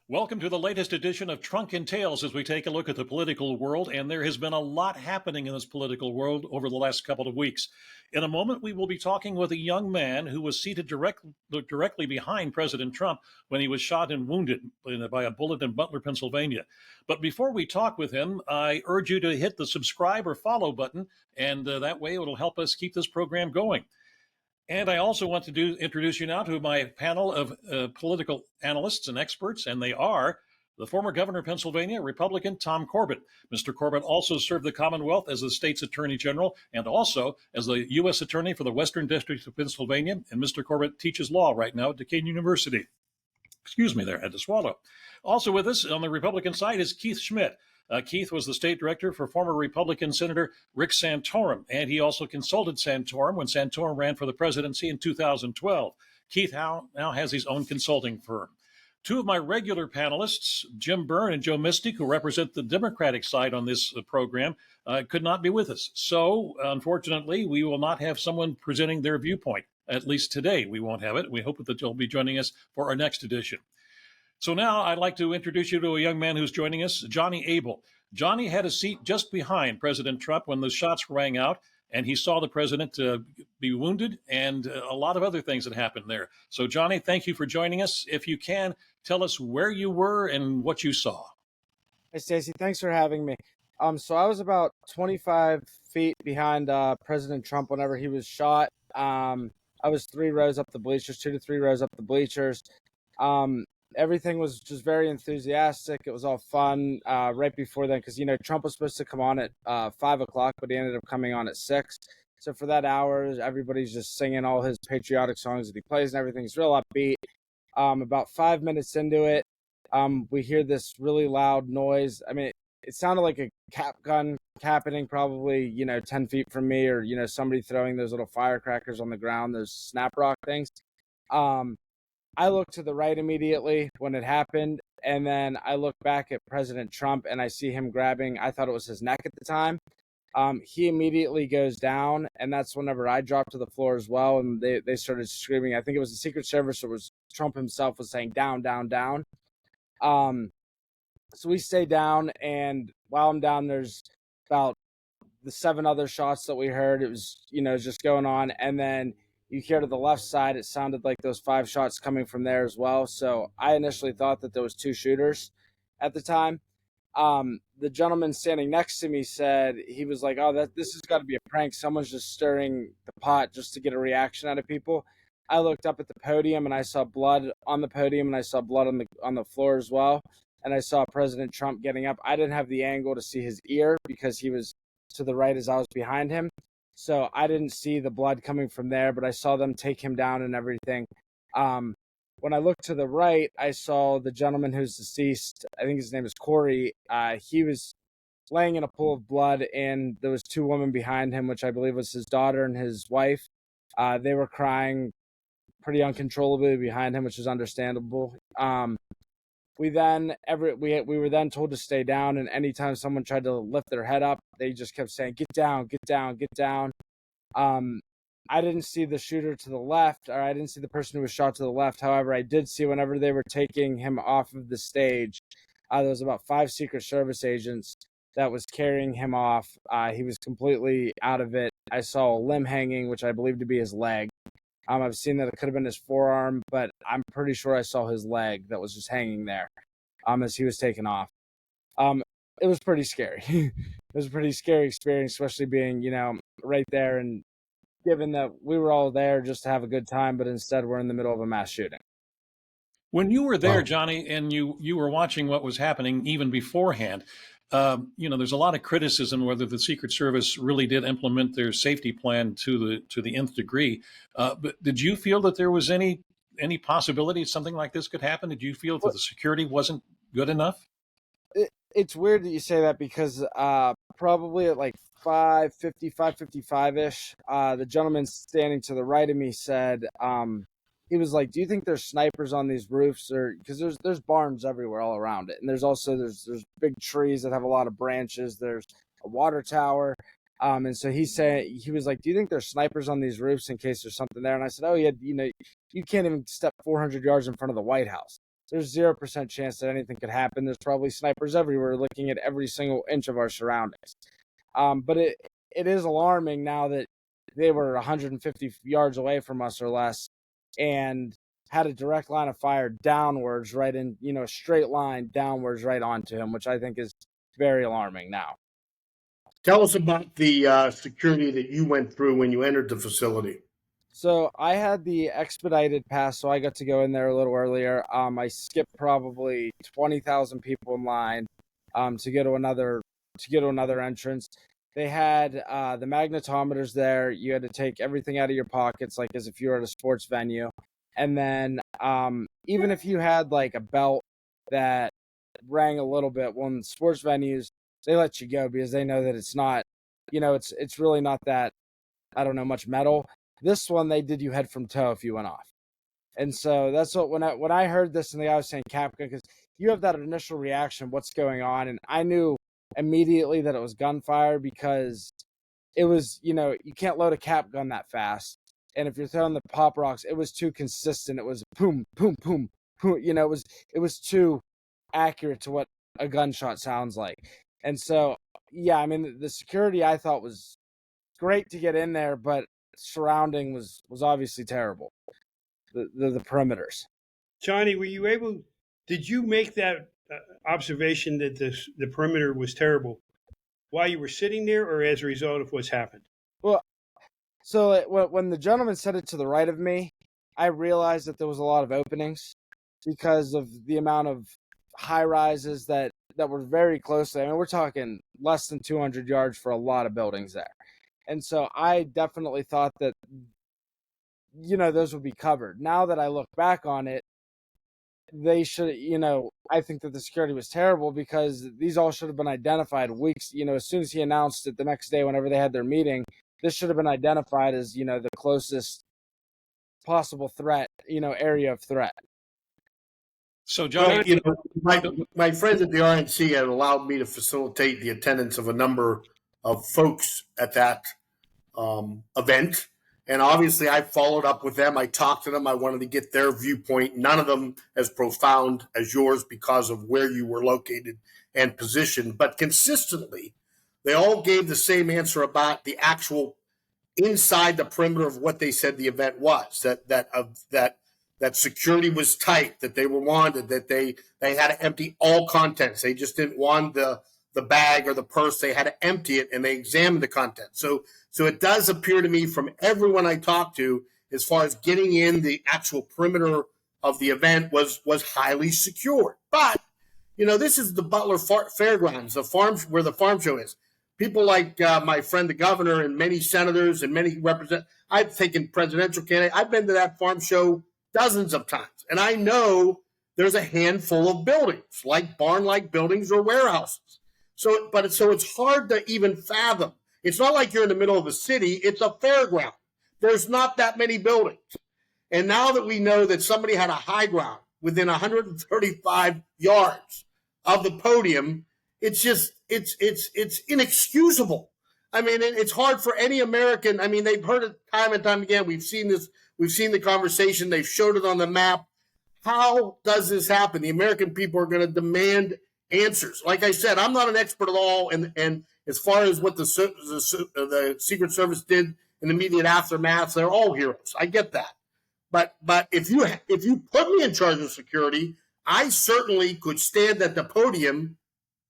Welcome to the latest edition of Trunk and Tales as we take a look at the political world, and there has been a lot happening in this political world over the last couple of weeks. In a moment, we will be talking with a young man who was seated directly behind President Trump when he was shot and wounded by a bullet in Butler, Pennsylvania. But before we talk with him, I urge you to hit the subscribe or follow button, and that way it'll help us keep this program going. And I also want to introduce you now to my panel of political analysts and experts, and they are the former governor of Pennsylvania, Republican Tom Corbett. Mr. Corbett also served the Commonwealth as the state's attorney general and also as the U.S. attorney for the Western District of Pennsylvania. And Mr. Corbett teaches law right now at Duquesne University. Excuse me there, I had to swallow. Also with us on the Republican side is Keith Schmidt. Keith was the state director for former Republican Senator Rick Santorum, and he also consulted Santorum when Santorum ran for the presidency in 2012. Keith now has his own consulting firm. Two of my regular panelists, Jim Byrne and Joe Mystic, who represent the Democratic side on this program, could not be with us. So, unfortunately, we will not have someone presenting their viewpoint. At least today, we won't have it. We hope that you'll be joining us for our next edition. So now I'd like to introduce you to a young man who's joining us, Johnny Abel. Johnny had a seat just behind President Trump when the shots rang out, and he saw the president be wounded and a lot of other things that happened there. So, Johnny, thank you for joining us. If you can, tell us where you were and what you saw. Hey, Stacey, thanks for having me. So I was about 25 feet behind President Trump whenever he was shot. I was 3 rows up the bleachers, 2 to 3 rows up the bleachers. Everything was just very enthusiastic. It was all fun right before then because, Trump was supposed to come on at 5 o'clock, but he ended up coming on at 6. So for that hour, everybody's just singing all his patriotic songs that he plays and everything's real upbeat. About 5 minutes into it, we hear this really loud noise. I mean, it sounded like a cap gun happening probably, 10 feet from me or, somebody throwing those little firecrackers on the ground, those snap rock things. I looked to the right immediately when it happened, and then I look back at President Trump, and I see him grabbing, I thought it was his neck at the time. He immediately goes down, and that's whenever I dropped to the floor as well, and they started screaming. I think it was the Secret Service, or was Trump himself was saying, down, down, down. So we stay down, and while I'm down, there's about the 7 other shots that we heard. It was, just going on, and then you hear to the left side, it sounded like those 5 shots coming from there as well. So I initially thought that there was 2 shooters at the time. The gentleman standing next to me said, he was like, oh, this has got to be a prank. Someone's just stirring the pot just to get a reaction out of people. I looked up at the podium and I saw blood on the podium and I saw blood on the floor as well. And I saw President Trump getting up. I didn't have the angle to see his ear because he was to the right as I was behind him. So I didn't see the blood coming from there, but I saw them take him down and everything. When I looked to the right, I saw the gentleman who's deceased. I think his name is Corey. He was laying in a pool of blood, and there was 2 women behind him, which I believe was his daughter and his wife. They were crying pretty uncontrollably behind him, which is understandable. We were then told to stay down, and anytime someone tried to lift their head up, they just kept saying, get down, get down, get down. I didn't see the shooter to the left, or I didn't see the person who was shot to the left. However, I did see whenever they were taking him off of the stage, there was about 5 Secret Service agents that was carrying him off. He was completely out of it. I saw a limb hanging, which I believe to be his leg. I've seen that it could have been his forearm, but I'm pretty sure I saw his leg that was just hanging there as he was taken off. It was pretty scary. It was a pretty scary experience, especially being, right there and given that we were all there just to have a good time, but instead we're in the middle of a mass shooting. When you were there, Johnny, and you were watching what was happening even beforehand, there's a lot of criticism whether the Secret Service really did implement their safety plan to the nth degree. But did you feel that there was any possibility something like this could happen? Did you feel that the security wasn't good enough? It's weird that you say that because probably at like 5:50, 5:55-ish, the gentleman standing to the right of me said, he was like, do you think there's snipers on these roofs? Or because there's barns everywhere all around it. And there's also there's big trees that have a lot of branches. There's a water tower. And so he was like, do you think there's snipers on these roofs in case there's something there? And I said, oh yeah, you can't even step 400 yards in front of the White House. there's 0% chance that anything could happen. There's probably snipers everywhere looking at every single inch of our surroundings. But it is alarming now that they were 150 yards away from us or less and had a direct line of fire downwards, right in, a straight line downwards right onto him, which I think is very alarming now. Tell us about the security that you went through when you entered the facility. So I had the expedited pass, so I got to go in there a little earlier. I skipped probably 20,000 people in line to go to another entrance. They had the magnetometers there. You had to take everything out of your pockets, like as if you were at a sports venue. And then even if you had like a belt that rang a little bit, well, in sports venues, they let you go because they know that it's not, it's really not that, I don't know, much metal. This one, they did you head from toe if you went off. And so that's what, when I heard this and the guy was saying cap gun, because you have that initial reaction, what's going on? And I knew immediately that it was gunfire because it was, you can't load a cap gun that fast. And if you're throwing the pop rocks, it was too consistent. It was boom, boom, boom, boom. It was too accurate to what a gunshot sounds like. And so, yeah, I mean, the security I thought was great to get in there, but surrounding was obviously terrible. The perimeters. Johnny, did you make that observation that the perimeter was terrible while you were sitting there or as a result of what's happened? Well, so when the gentleman said it to the right of me, I realized that there was a lot of openings because of the amount of high rises that were very close. I mean, we're talking less than 200 yards for a lot of buildings there. And so I definitely thought that, those would be covered. Now that I look back on it, they should, I think that the security was terrible because these all should have been identified weeks, as soon as he announced it the next day, whenever they had their meeting, this should have been identified as, the closest possible threat, area of threat. So, Johnny, my friends at the RNC had allowed me to facilitate the attendance of a number of folks at that event. And obviously, I followed up with them. I talked to them. I wanted to get their viewpoint. None of them as profound as yours because of where you were located and positioned. But consistently, they all gave the same answer about the actual inside the perimeter of what they said the event was. That security was tight, that they were wanted, that they had to empty all contents. They just didn't want the bag or the purse. They had to empty it, and they examined the content. So it does appear to me from everyone I talked to, as far as getting in the actual perimeter of the event was highly secured. But, this is the Butler Fairgrounds, the farm where the farm show is. People like my friend, the governor, and many senators and many I've taken presidential candidates. I've been to that farm show dozens of times. And I know there's a handful of buildings, like barn-like buildings or warehouses. So it's hard to even fathom. It's not like you're in the middle of a city. It's a fairground. There's not that many buildings. And now that we know that somebody had a high ground within 135 yards of the podium, it's inexcusable. I mean, it's hard for any American. I mean, they've heard it time and time again. We've seen this. We've seen the conversation. They've showed it on the map. How does this happen? The American people are going to demand answers. Like I said, I'm not an expert at all. And as far as what the Secret Service did in the immediate aftermath, they're all heroes. I get that. But if you put me in charge of security, I certainly could stand at the podium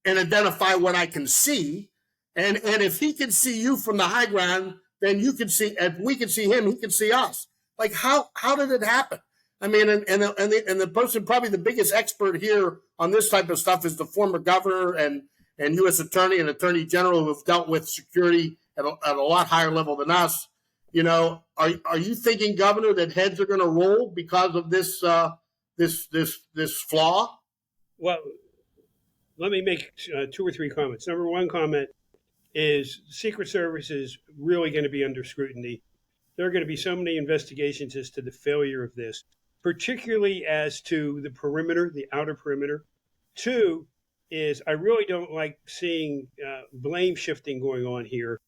and identify what I can see. And if he can see you from the high ground, then you can see. If we can see him, he can see us. Like how did it happen? I mean, and the person probably the biggest expert here on this type of stuff is the former governor and U.S. attorney and attorney general who have dealt with security at a lot higher level than us. Are you thinking, Governor, that heads are going to roll because of this flaw? Well, let me make 2 or 3 comments. Number one comment is Secret Service is really going to be under scrutiny. There are going to be so many investigations as to the failure of this, particularly as to the perimeter, the outer perimeter. 2 is I really don't like seeing blame shifting going on here.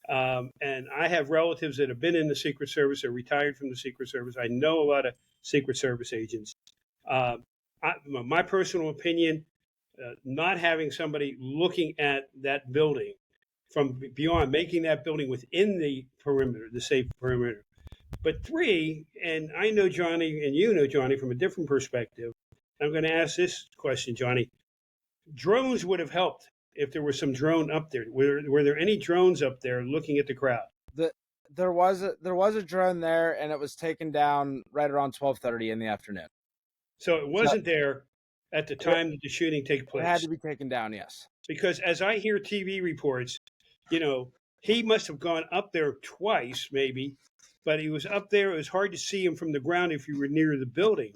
And I have relatives that have been in the Secret Service or retired from the Secret Service. I know a lot of Secret Service agents. my personal opinion, not having somebody looking at that building from beyond, making that building within the perimeter, the safe perimeter. But three, and I know Johnny, and you know Johnny from a different perspective. I'm going to ask this question, Johnny. Drones would have helped if there was some drone up there. Were there any drones up there looking at the crowd? There was a drone there, and it was taken down right around 12:30 in the afternoon. So it wasn't there at the time that the shooting took place. It had to be taken down, yes. Because as I hear TV reports, he must have gone up there twice, maybe, but he was up there. It was hard to see him from the ground if you were near the building,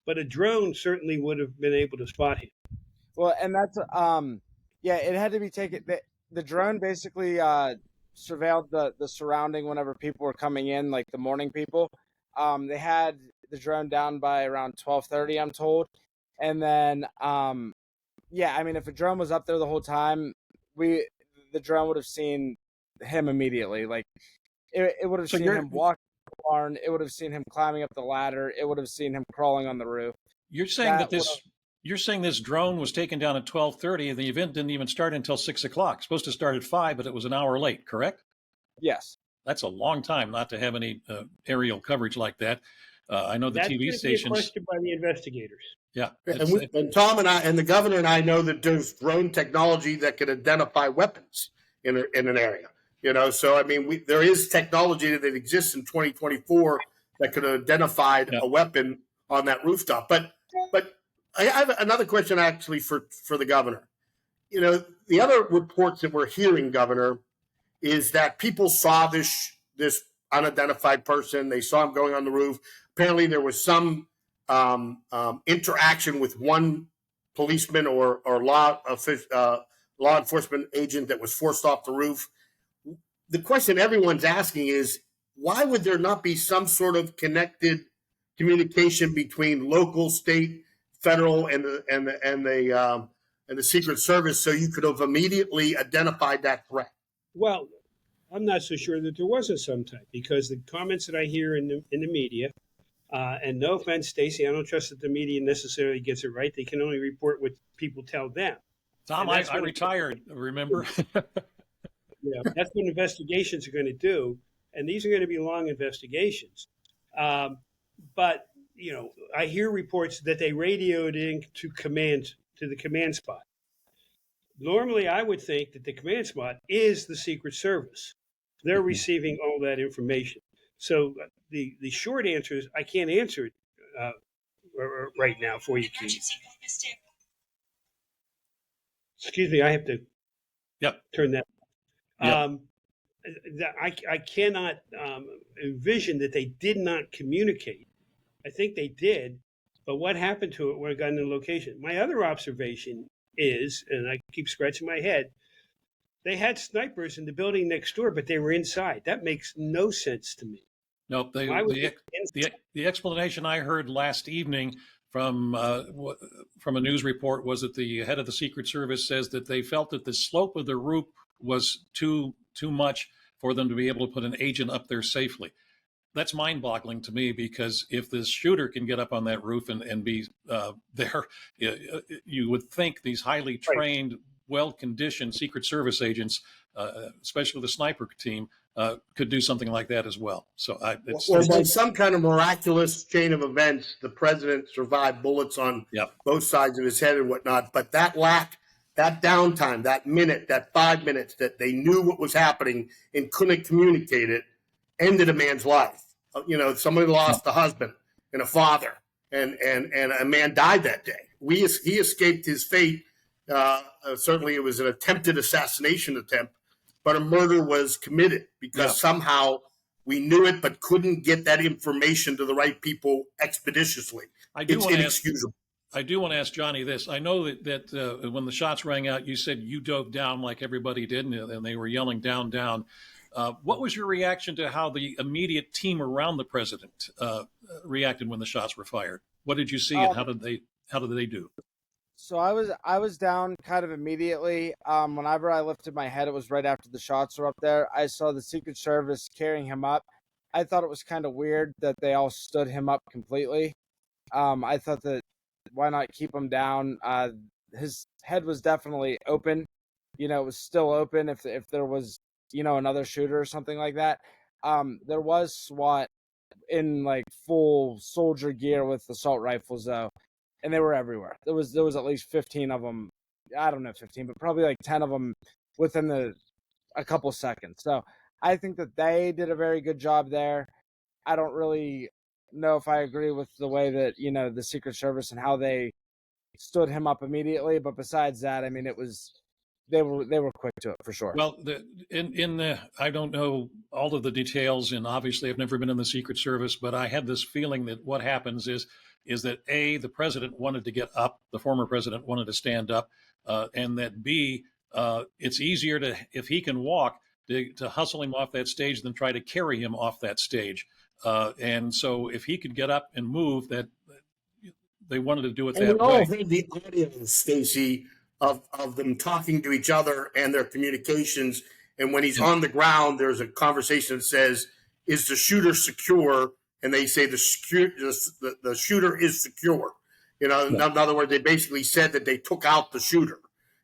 but a drone certainly would have been able to spot him. Well, and that's it had to be taken. The drone basically surveilled the surrounding whenever people were coming in, like the morning people. They had the drone down by around 12:30, I'm told, and then if a drone was up there the whole time, the drone would have seen him immediately. Like it would have seen him walk the barn. It would have seen him climbing up the ladder. It would have seen him crawling on the roof. You're saying you're saying this drone was taken down at 12:30, and the event didn't even start until 6 o'clock. It's supposed to start at 5, but it was an hour late, correct? Yes. That's a long time not to have any aerial coverage like that. I know the TV stations. That's questioned by the investigators. Yeah, and Tom and I and the governor and I know that there's drone technology that can identify weapons in an area. So I mean, there is technology that exists in 2024 that could have identified a weapon on that rooftop. But I have another question actually for the governor. The other reports that we're hearing, Governor, is that people saw this unidentified person. They saw him going on the roof. Apparently, there was some interaction with one policeman or law enforcement agent that was forced off the roof. The question everyone's asking is, why would there not be some sort of connected communication between local, state, federal, and the Secret Service so you could have immediately identified that threat? Well, I'm not so sure that there wasn't some type, because the comments that I hear in the media, and no offense, Stacy, I don't trust that the media necessarily gets it right. They can only report what people tell them. Tom, I retired, remember? Yeah, that's what investigations are going to do, and these are going to be long investigations. But I hear reports that they radioed in to the command spot. Normally, I would think that the command spot is the Secret Service. They're receiving all that information. So the short answer is I can't answer it right now for you, Keith. Excuse me, I have to turn that. I cannot envision that they did not communicate. I think they did, but what happened to it when it got into the location? My other observation is, and I keep scratching my head, they had snipers in the building next door, but they were inside. That makes no sense to me. Nope. The explanation I heard last evening from a news report was that the head of the Secret Service says that they felt that the slope of the roof was too much for them to be able to put an agent up there safely. That's mind-boggling to me, because if this shooter can get up on that roof and be there, you would think these highly trained, well-conditioned Secret Service agents, especially the sniper team, could do something like that as well. So by some kind of miraculous chain of events, the president survived bullets on both sides of his head and whatnot. But that downtime, that 5 minutes that they knew what was happening and couldn't communicate it, ended a man's life. Somebody lost a husband and a father, and a man died that day. He escaped his fate. Certainly it was an attempted assassination attempt, but a murder was committed because somehow we knew it but couldn't get that information to the right people expeditiously. It's inexcusable. I do want to ask Johnny this. I know that when the shots rang out, you said you dove down like everybody did, and they were yelling down, down. What was your reaction to how the immediate team around the president reacted when the shots were fired? What did you see, and how did they do? So I was down kind of immediately. Whenever I lifted my head, it was right after the shots were up there. I saw the Secret Service carrying him up. I thought it was kind of weird that they all stood him up completely. I thought that why not keep him down? His head was definitely open. It was still open if there was, another shooter or something like that. There was SWAT in like full soldier gear with assault rifles though, and they were everywhere. There was at least 15 of them. I don't know 15, but probably like 10 of them within a couple seconds. So I think that they did a very good job there. I don't really know if I agree with the way that the Secret Service and how they stood him up immediately, but besides that, I mean, it was they were quick to it for sure. Well, I don't know all of the details, and obviously I've never been in the Secret Service, but I had this feeling that what happens is that A, the president wanted to get up, the former president wanted to stand up, and that B, it's easier if he can walk, to hustle him off that stage than try to carry him off that stage. And so if he could get up and move, that they wanted to do it and that we all way. heard the audio, Stacey, of them talking to each other and their communications. And when he's on the ground, there's a conversation that says, "Is the shooter secure?" And they say the shooter is secure. In other words, they basically said that they took out the shooter.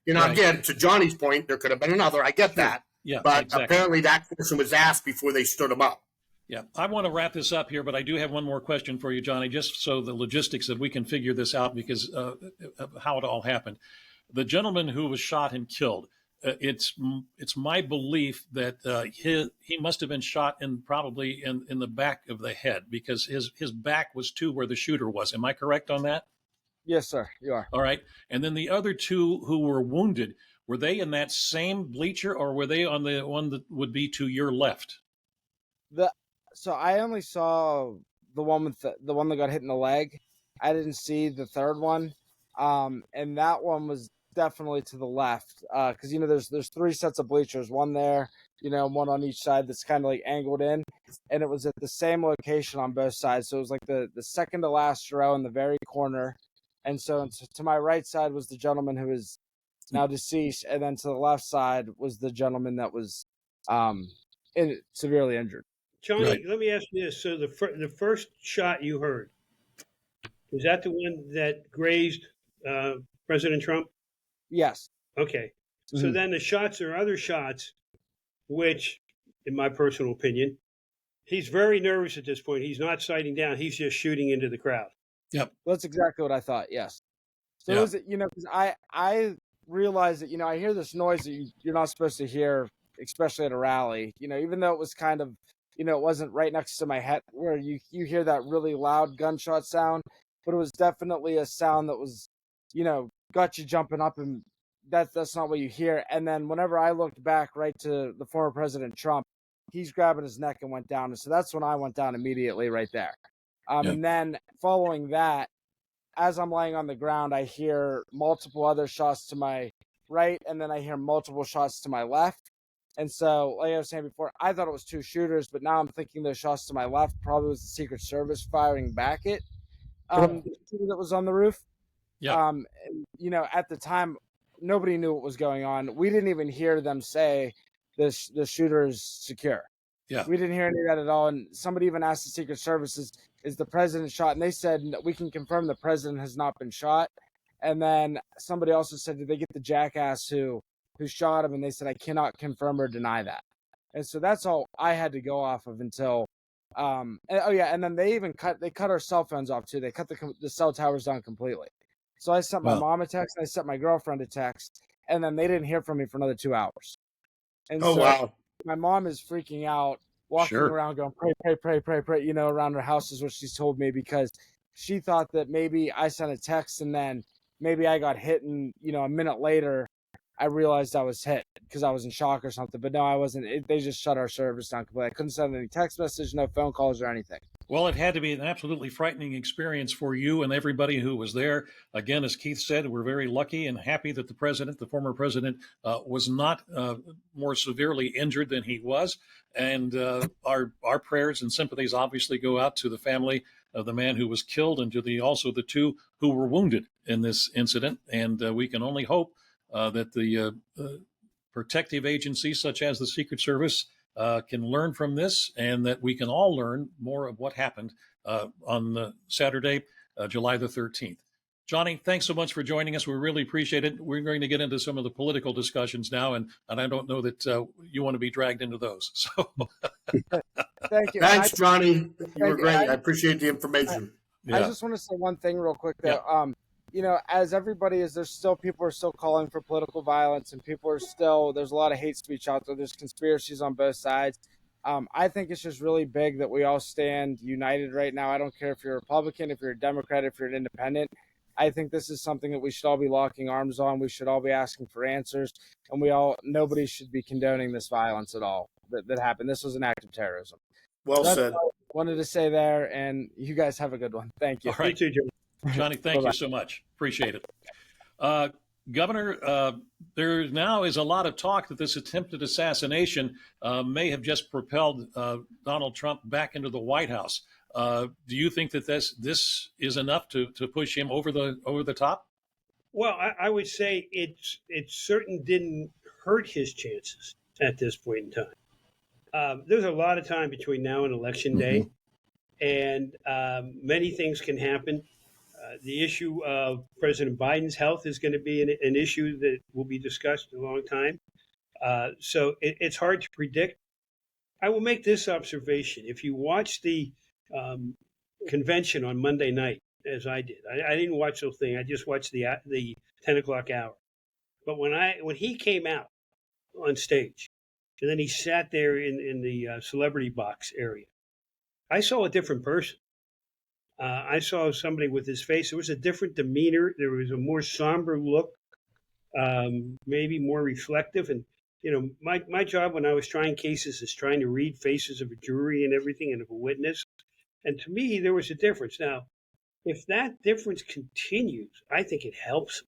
Right. Again, to Johnny's point, there could have been another. I get that. Yeah, but exactly. Apparently that question was asked before they stood him up. Yeah, I want to wrap this up here, but I do have one more question for you, Johnny, just so the logistics that we can figure this out, because of how it all happened. The gentleman who was shot and killed, it's my belief that he must have been shot probably in the back of the head, because his back was to where the shooter was. Am I correct on that? Yes, sir, you are. All right. And then the other two who were wounded, were they in that same bleacher, or were they on the one that would be to your left? So I only saw the one with the one that got hit in the leg. I didn't see the third one, and that one was definitely to the left, because there's three sets of bleachers, one there, one on each side that's kind of like angled in, and it was at the same location on both sides. So it was like the second to last row in the very corner, and so to my right side was the gentleman who is now deceased, and then to the left side was the gentleman that was severely injured. Johnny, Right. Let me ask you this. So the first shot you heard, was that the one that grazed President Trump? Yes. Okay. So Mhm. then the shots are other shots, which, in my personal opinion, he's very nervous at this point. He's not sighting down. He's just shooting into the crowd. Yep. That's exactly what I thought. Yes. So Yeah. is it, because I realized that, I hear this noise that you're not supposed to hear, especially at a rally, even though it was kind of, it wasn't right next to my head where you hear that really loud gunshot sound, but it was definitely a sound that was, got you jumping up, and that's not what you hear. And then whenever I looked back right to the former President Trump, he's grabbing his neck and went down. And so that's when I went down immediately right there. Yeah. And then following that, as I'm laying on the ground, I hear multiple other shots to my right, and then I hear multiple shots to my left. And so, like I was saying before, I thought it was two shooters, but now I'm thinking those shots to my left probably was the Secret Service firing back at the shooter that was on the roof. Yeah. At the time, nobody knew what was going on. We didn't even hear them say the shooter is secure. Yeah. We didn't hear any of that at all. And somebody even asked the Secret Service, is the president shot? And they said, we can confirm the president has not been shot. And then somebody also said, did they get the jackass who shot him? And they said, I cannot confirm or deny that. And so that's all I had to go off of until and then they cut our cell phones off too. They cut the cell towers down completely. So I sent my mom a text, and I sent my girlfriend a text, and then they didn't hear from me for another 2 hours. And wow. My mom is freaking out, walking around going, pray, around her house is what she's told me, because she thought that maybe I sent a text and then maybe I got hit, and a minute later I realized I was hit because I was in shock or something. But no, I wasn't. They just shut our service down completely. I couldn't send any text message, no phone calls or anything. Well, it had to be an absolutely frightening experience for you and everybody who was there. Again, as Keith said, we're very lucky and happy that the former president, was not more severely injured than he was. And our prayers and sympathies obviously go out to the family of the man who was killed, and to also the two who were wounded in this incident. And we can only hope that the protective agencies such as the Secret Service can learn from this, and that we can all learn more of what happened on Saturday, July the 13th. Johnny, thanks so much for joining us. We really appreciate it. We're going to get into some of the political discussions now, and I don't know that you want to be dragged into those. So, Thank you. Thanks, Johnny. You were Thank you. great. I appreciate the information. I just want to say one thing real quick, though. Yeah. You know, as everybody is, people are still calling for political violence, and there's a lot of hate speech out there. There's conspiracies on both sides. I think it's just really big that we all stand united right now. I don't care if you're a Republican, if you're a Democrat, if you're an independent. I think this is something that we should all be locking arms on. We should all be asking for answers, and nobody should be condoning this violence at all that happened. This was an act of terrorism. Well said. All I wanted to say there, and you guys have a good one. Thank you. All right. You too, Johnny. Johnny, thank you so much. Appreciate it. Governor, there now is a lot of talk that this attempted assassination may have just propelled Donald Trump back into the White House. Do you think that this is enough to push him over the top? Well, I would say it certain didn't hurt his chances at this point in time. There's a lot of time between now and Election Day, and many things can happen. The issue of President Biden's health is going to be an issue that will be discussed a long time. So it's hard to predict. I will make this observation. If you watch the convention on Monday night, as I did, I didn't watch the whole thing. I just watched the 10 o'clock hour. But when he came out on stage, and then he sat there in the celebrity box area, I saw a different person. I saw somebody with his face. There was a different demeanor. There was a more somber look, maybe more reflective. And, you know, my job when I was trying cases is trying to read faces of a jury and everything and of a witness. And to me, there was a difference. Now, if that difference continues, I think it helps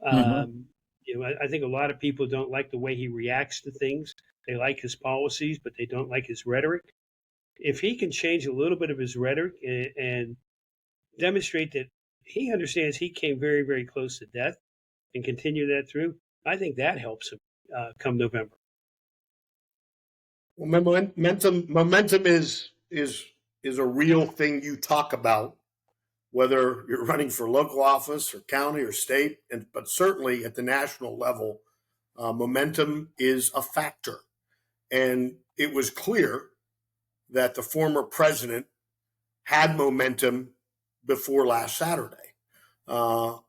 him. You know, I think a lot of people don't like the way he reacts to things. They like his policies, but they don't like his rhetoric. If he can change a little bit of his rhetoric and demonstrate that he understands he came very, very close to death and continue that through, I think that helps him come November. Well, momentum is a real thing you talk about, whether you're running for local office or county or state, but certainly at the national level, momentum is a factor. And it was clear that the former president had momentum before last Saturday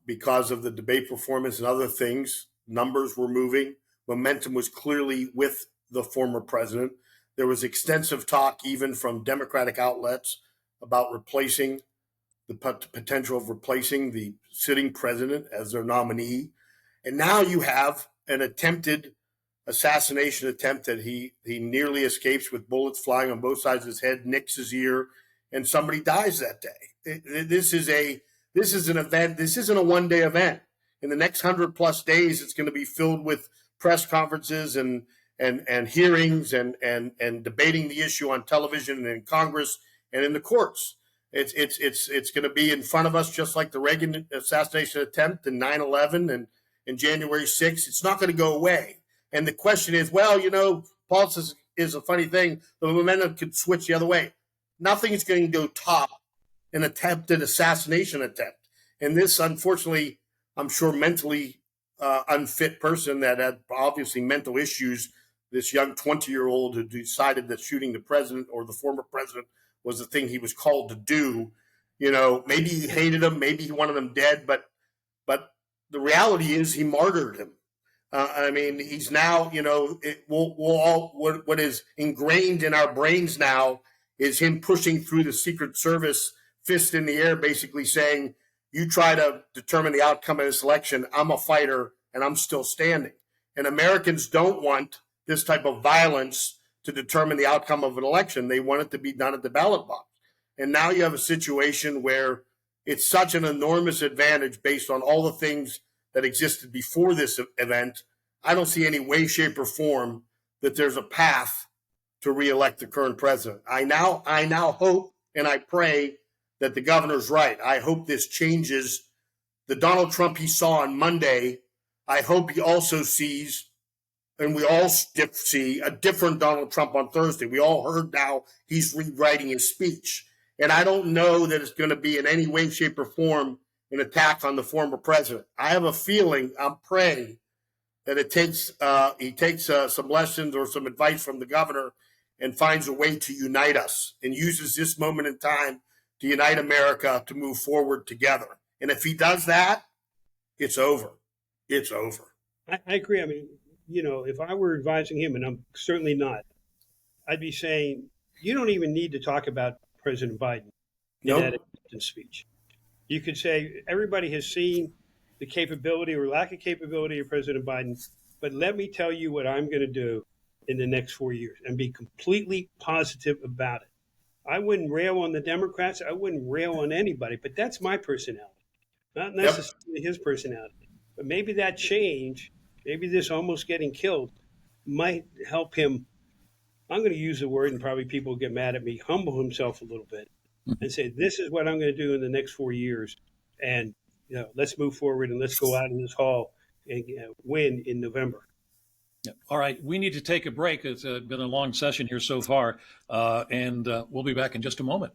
because of the debate performance and other things. Numbers were moving. Momentum was clearly with the former president. There was extensive talk, even from Democratic outlets, about replacing the potential of replacing the sitting president as their nominee. And now you have an attempted assassination attempt that he nearly escapes with bullets flying on both sides of his head, nicks his ear, and somebody dies that day. This is an event. This isn't a one-day event. In the next 100+ days, it's going to be filled with press conferences and hearings and debating the issue on television and in Congress and in the courts. It's going to be in front of us, just like the Reagan assassination attempt and 9/11 and January 6th. It's not going to go away. And the question is, well, you know, politics is a funny thing. The momentum could switch the other way. Nothing is going to go top an attempted assassination attempt. And this, unfortunately, I'm sure mentally unfit person that had obviously mental issues, this young 20-year-old who decided that shooting the president or the former president was the thing he was called to do. You know, maybe he hated him, maybe he wanted him dead, but the reality is he martyred him. I mean, he's now, you know, what is ingrained in our brains now is him pushing through the Secret Service, fist in the air, basically saying, you try to determine the outcome of this election, I'm a fighter and I'm still standing. And Americans don't want this type of violence to determine the outcome of an election. They want it to be done at the ballot box. And now you have a situation where it's such an enormous advantage based on all the things that existed before this event. I don't see any way, shape, or form that there's a path to reelect the current president. I now hope and I pray that the governor's right. I hope this changes the Donald Trump he saw on Monday. I hope he also sees, and we all see, a different Donald Trump on Thursday. We all heard now he's rewriting his speech. And I don't know that it's going to be in any way, shape, or form an attack on the former president. I have a feeling, I'm praying, that he takes some lessons or some advice from the governor and finds a way to unite us and uses this moment in time to unite America to move forward together. And if he does that, it's over. It's over. I agree. I mean, if I were advising him, and I'm certainly not, I'd be saying, you don't even need to talk about President Biden in that acceptance speech. You could say, everybody has seen the capability or lack of capability of President Biden, but let me tell you what I'm going to do in the next 4 years, and be completely positive about it. I wouldn't rail on the Democrats. I wouldn't rail on anybody, but that's my personality, not necessarily his personality. But maybe that change, maybe this almost getting killed, might help him. I'm going to use the word, and probably people will get mad at me, humble himself a little bit and say, this is what I'm going to do in the next 4 years. And, let's move forward and let's go out in this hall and win in November. Yeah. All right. We need to take a break. It's been a long session here so far, and we'll be back in just a moment.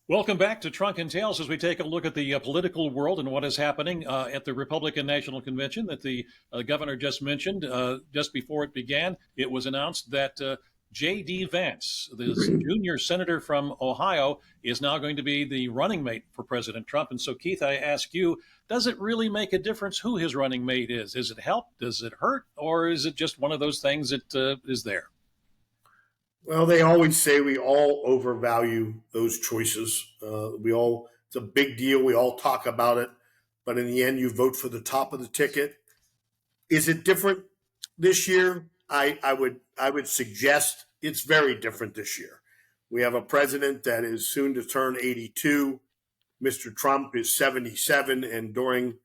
Welcome back to Trunk and Tales as we take a look at the political world and what is happening at the Republican National Convention that the governor just mentioned. Just before it began, it was announced that JD Vance, the junior senator from Ohio, is now going to be the running mate for President Trump. And so, Keith, I ask you, does it really make a difference who his running mate is? Does it help? Does it hurt? Or is it just one of those things that is there? Well, they always say we all overvalue those choices. It's a big deal. We all talk about it. But in the end, you vote for the top of the ticket. Is it different this year? I would suggest it's very different this year. We have a president that is soon to turn 82. Mr. Trump is 77, and during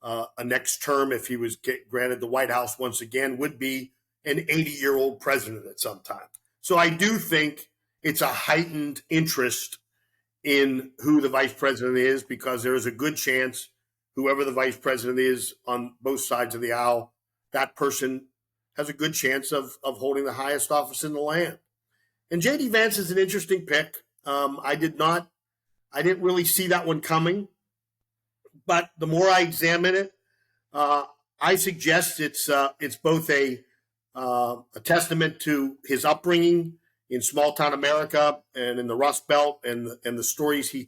a next term, if he was granted the White House once again, would be an 80-year-old president at some time. So I do think it's a heightened interest in who the vice president is, because there is a good chance whoever the vice president is on both sides of the aisle, that person has a good chance of holding the highest office in the land. And JD Vance is an interesting pick. I didn't really see that one coming, but the more I examine it, I suggest it's both a testament to his upbringing in small town America and in the Rust Belt, and the stories he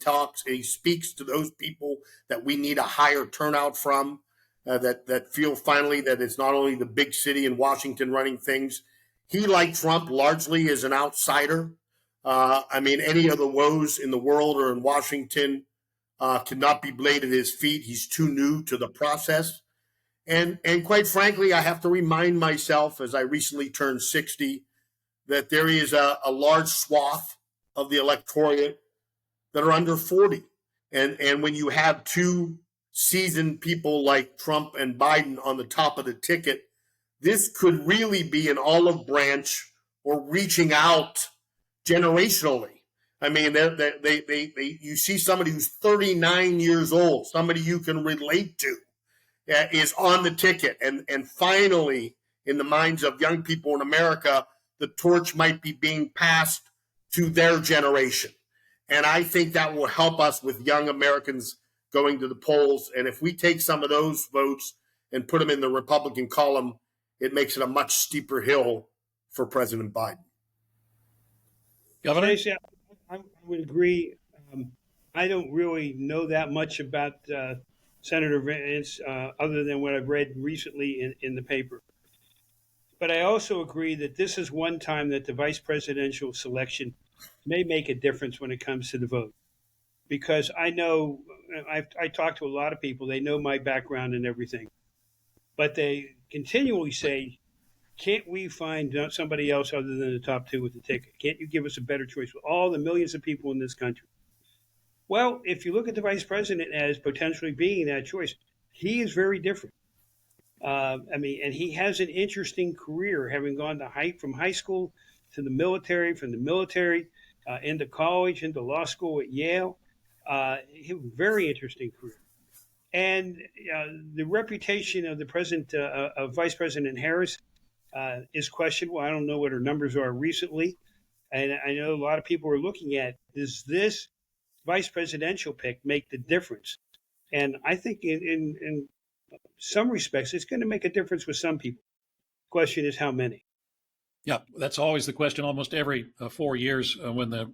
speaks to those people that we need a higher turnout from. That feel finally that it's not only the big city in Washington running things. He, like Trump, largely is an outsider. Any of the woes in the world or in Washington cannot be laid at his feet. He's too new to the process. And quite frankly, I have to remind myself, as I recently turned 60, that there is a large swath of the electorate that are under 40. And when you have two seasoned people like Trump and Biden on the top of the ticket, this could really be an olive branch or reaching out generationally. I mean, you see somebody who's 39 years old, somebody you can relate to, is on the ticket. And finally, in the minds of young people in America, the torch might be being passed to their generation. And I think that will help us with young Americans going to the polls. And if we take some of those votes and put them in the Republican column, it makes it a much steeper hill for President Biden. Governor? I would agree. I don't really know that much about Senator Vance other than what I've read recently in the paper. But I also agree that this is one time that the vice presidential selection may make a difference when it comes to the vote. Because I know, I talk to a lot of people, they know my background and everything, but they continually say, can't we find somebody else other than the top two with the ticket? Can't you give us a better choice with all the millions of people in this country? Well, if you look at the vice president as potentially being that choice, he is very different. And he has an interesting career, having gone from high school to the military, from the military into college, into law school at Yale. Very interesting career. And the reputation of the president, of Vice President Harris, is questionable. I don't know what her numbers are recently. And I know a lot of people are looking at, is this vice presidential pick make the difference. And I think in some respects, it's going to make a difference with some people. Question is how many. Yeah, that's always the question almost every 4 years when the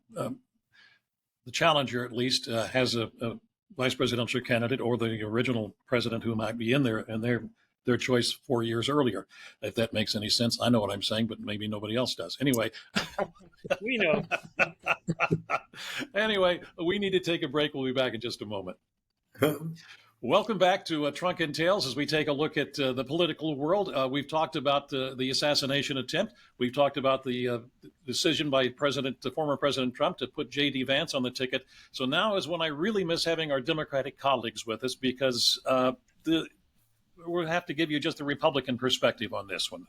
challenger, at least, has a vice presidential candidate or the original president who might be in there, and their choice 4 years earlier. If that makes any sense, I know what I'm saying, but maybe nobody else does. Anyway, We know. anyway, we need to take a break. We'll be back in just a moment. Welcome back to Trunk and Tales as we take a look at the political world. We've talked about the assassination attempt. We've talked about the decision by former President Trump to put JD Vance on the ticket. So now is when I really miss having our Democratic colleagues with us because we'll have to give you just the Republican perspective on this one.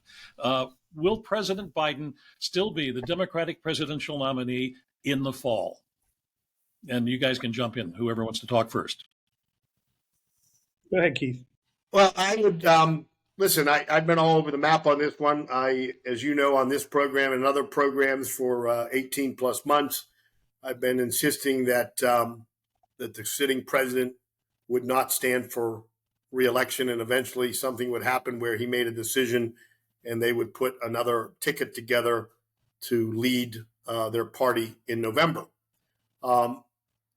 Will President Biden still be the Democratic presidential nominee in the fall? And you guys can jump in, whoever wants to talk first. Go ahead, Keith. Well, I would listen. I've been all over the map on this one. As you know, on this program and other programs for 18 plus months, I've been insisting that that the sitting president would not stand for re-election, and eventually something would happen where he made a decision, and they would put another ticket together to lead their party in November.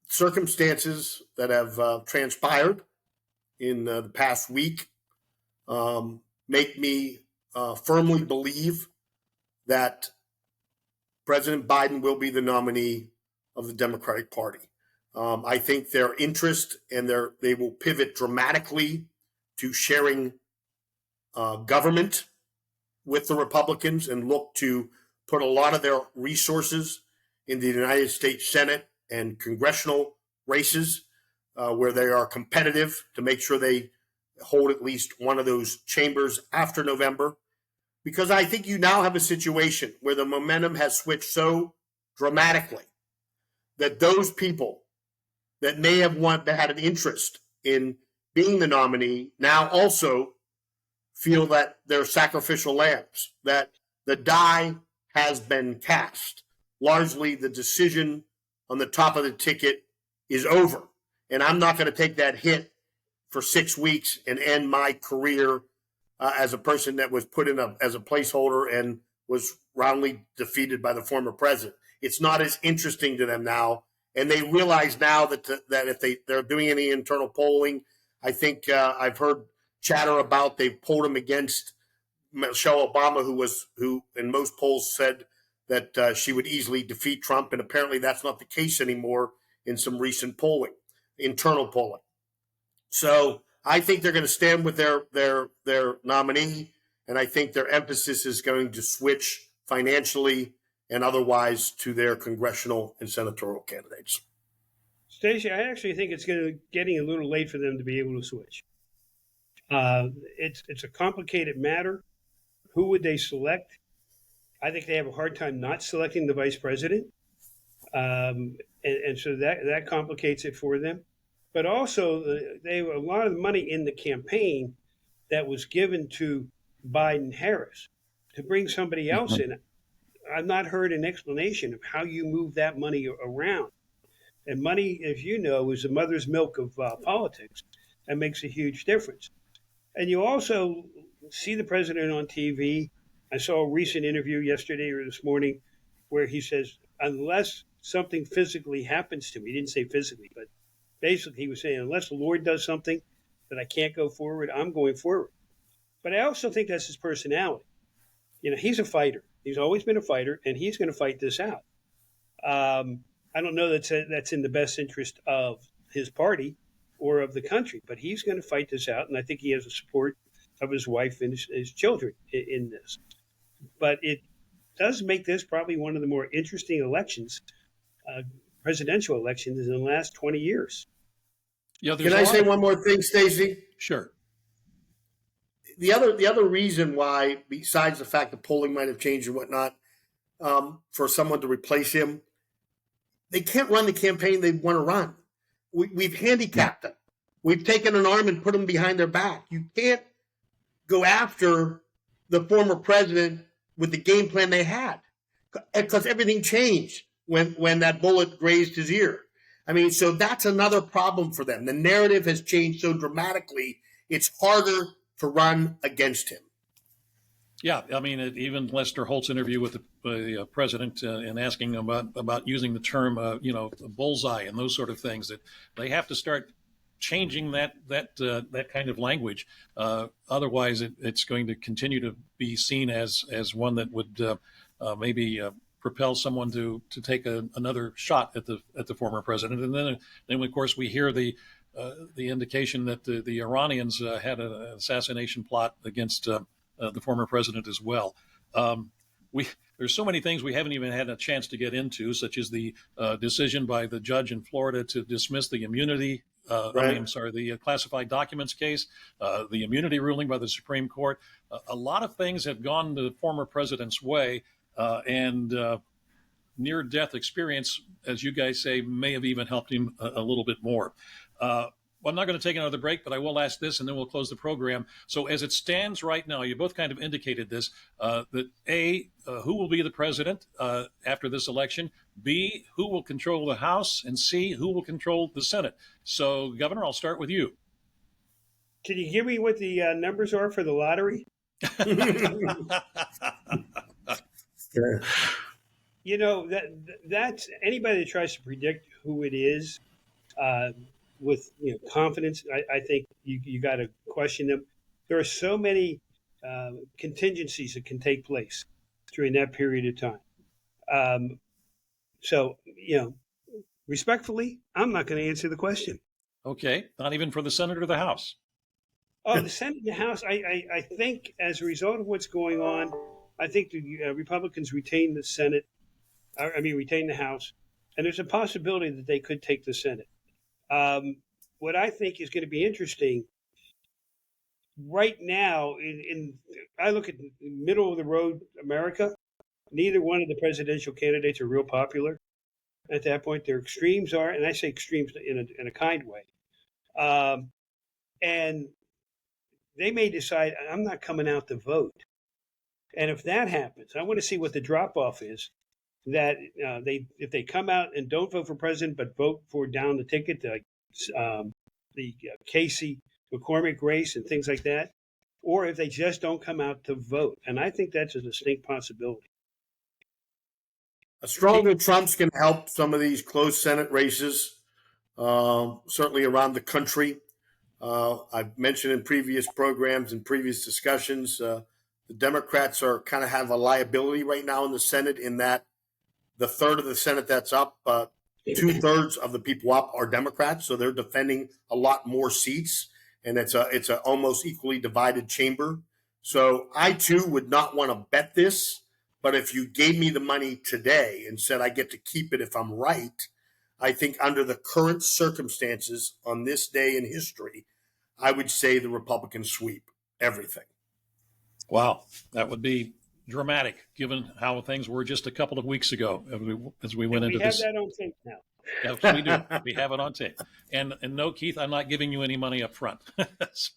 Circumstances that have transpired in the past week make me firmly believe that President Biden will be the nominee of the Democratic Party. I think their interest and they will pivot dramatically to sharing government with the Republicans and look to put a lot of their resources in the United States Senate and congressional races where they are competitive to make sure they hold at least one of those chambers after November. Because I think you now have a situation where the momentum has switched so dramatically that those people that may have had an interest in being the nominee now also feel that they're sacrificial lambs, that the die has been cast. Largely, the decision on the top of the ticket is over. And I'm not going to take that hit for 6 weeks and end my career as a person that was put in as a placeholder and was roundly defeated by the former president. It's not as interesting to them now. And they realize now that if they're doing any internal polling, I think I've heard chatter about they've pulled him against Michelle Obama, who in most polls said that she would easily defeat Trump. And apparently that's not the case anymore in some recent polling, internal polling. So I think they're going to stand with their nominee, and I think their emphasis is going to switch financially and otherwise to their congressional and senatorial candidates. Stacey, I actually think it's getting a little late for them to be able to switch. It's a complicated matter. Who would they select? I think they have a hard time not selecting the vice president. And so that complicates it for them. But also, they have a lot of money in the campaign that was given to Biden-Harris to bring somebody else in. I've not heard an explanation of how you move that money around. And money, as you know, is the mother's milk of politics and makes a huge difference. And you also see the president on TV. I saw a recent interview yesterday or this morning where he says, unless something physically happens to me, he didn't say physically, but basically he was saying, unless the Lord does something that I can't go forward, I'm going forward. But I also think that's his personality. You know, he's a fighter. He's always been a fighter, and he's going to fight this out. I don't know that's in the best interest of his party or of the country, but he's going to fight this out, and I think he has the support of his wife and his children in this. But it does make this probably one of the more interesting elections, presidential elections in the last 20 years. Yeah, Can I say one more thing, Stacey? Sure. The other reason why, besides the fact that polling might have changed and whatnot, for someone to replace him, they can't run the campaign they want to run. We've handicapped them. We've taken an arm and put them behind their back. You can't go after the former president with the game plan they had because everything changed when that bullet grazed his ear. I mean, so that's another problem for them. The narrative has changed so dramatically, it's harder to run against him. Yeah, I mean, even Lester Holt's interview with the president and asking him about using the term, bullseye and those sort of things, that they have to start changing that kind of language. Otherwise, it's going to continue to be seen as one that would maybe propel someone to take another shot at the former president. And then of course we hear the indication that the Iranians had an assassination plot against the former president as well. There's so many things we haven't even had a chance to get into, such as the decision by the judge in Florida to dismiss the immunity. The classified documents case, the immunity ruling by the Supreme Court. A lot of things have gone the former president's way, and near-death experience, as you guys say, may have even helped him a little bit more. Well, I'm not going to take another break, but I will ask this, and then we'll close the program. So as it stands right now, you both kind of indicated this, that A, who will be the president after this election, B, who will control the House, and C, who will control the Senate. So, Governor, I'll start with you. Can you give me what the numbers are for the lottery? You know, that's anybody that tries to predict who it is with confidence, I think you got to question them. There are so many contingencies that can take place during that period of time. So, respectfully, I'm not going to answer the question. Okay, not even for the Senate or the House. Oh, the Senate and the House, I think as a result of what's going on, I think the Republicans retain the Senate, retain the House, and there's a possibility that they could take the Senate. What I think is going to be interesting right now, I look at middle of the road America, neither one of the presidential candidates are real popular at that point. Their extremes are, and I say extremes in a kind way. And they may decide, I'm not coming out to vote. And if that happens, I want to see what the drop-off is. That if they come out and don't vote for president, but vote for down the ticket, like the Casey McCormick race and things like that, or if they just don't come out to vote. And I think that's a distinct possibility. A stronger Trump's going to help some of these close Senate races, certainly around the country. I've mentioned in previous programs and previous discussions, the Democrats kind of have a liability right now in the Senate, in that the third of the Senate that's up, 2/3 of the people up are Democrats, so they're defending a lot more seats, and it's a almost equally divided chamber. So I too would not want to bet this, but if you gave me the money today and said I get to keep it if I'm right, I think under the current circumstances on this day in history, I would say the Republicans sweep everything. Wow, that would be dramatic, given how things were just a couple of weeks ago as we went into this. We have that on tape now. Yes, we do. We have it on tape. And no, Keith, I'm not giving you any money up front. So,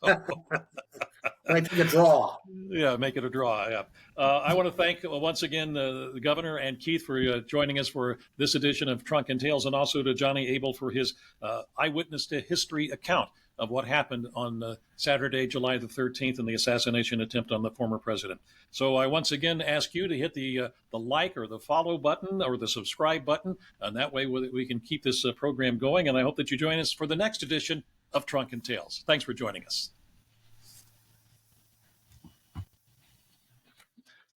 make it a draw. Yeah, make it a draw. Yeah. I want to thank once again the governor and Keith for joining us for this edition of Trunk and Tales, and also to Johnny Abel for his eyewitness to history account of what happened on Saturday, July the 13th, and the assassination attempt on the former president. So I once again ask you to hit the like or the follow button or the subscribe button, and that way we can keep this program going. And I hope that you join us for the next edition of Trunk and Tales. Thanks for joining us.